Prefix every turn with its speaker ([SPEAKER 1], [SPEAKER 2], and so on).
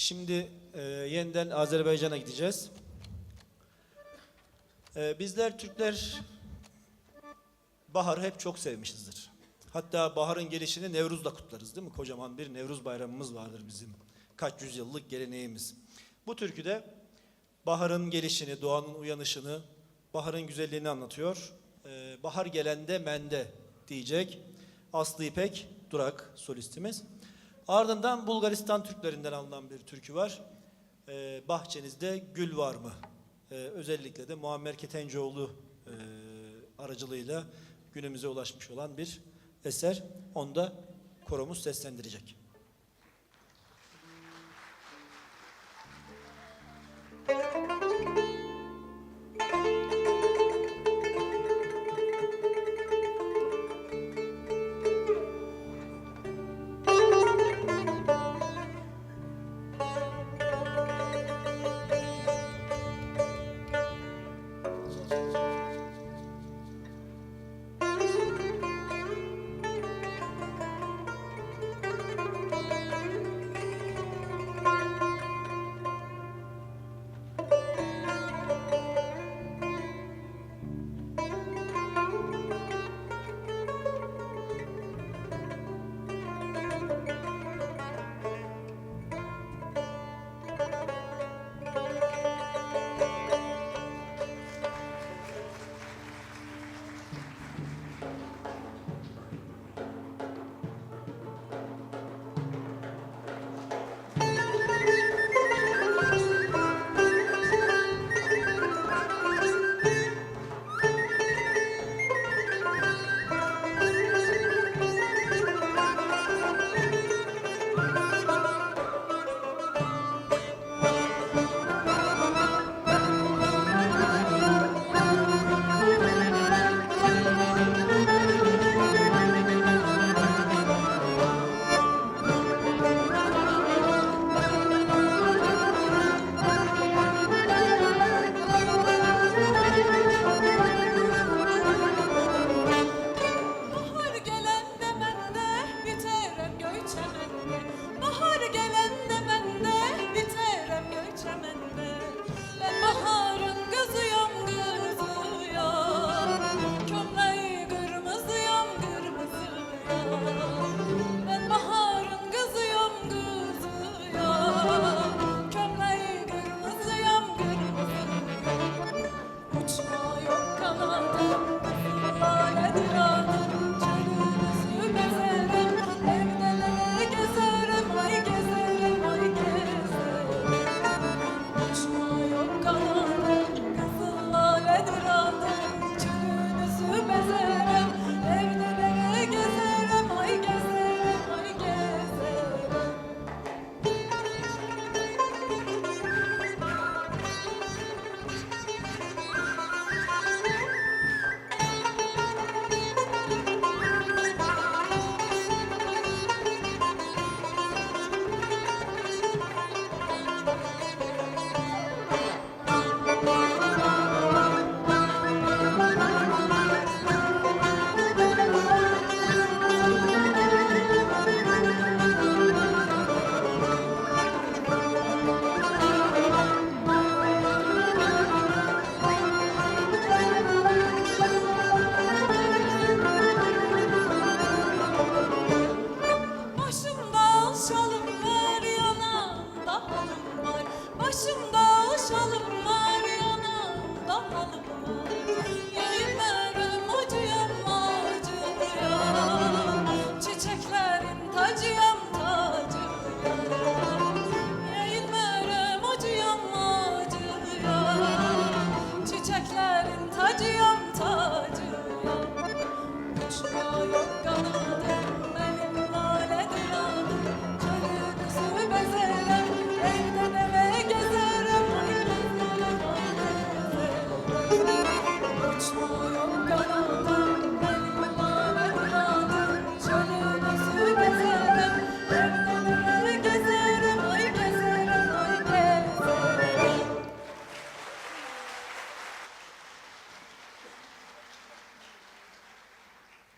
[SPEAKER 1] Şimdi yeniden Azerbaycan'a gideceğiz. Bizler Türkler baharı hep çok sevmişizdir. Hatta baharın gelişini Nevruz'da kutlarız, değil mi? Kocaman bir Nevruz bayramımız vardır bizim. Kaç yüzyıllık geleneğimiz. Bu türküde baharın gelişini, doğanın uyanışını, baharın güzelliğini anlatıyor. Bahar gelende mende diyecek Aslı İpek Durak solistimiz. Ardından Bulgaristan Türklerinden alınan bir türkü var. Bahçenizde gül var mı? Özellikle de Muammer Ketencoğlu aracılığıyla günümüze ulaşmış olan bir eser. Onu da koromuz seslendirecek.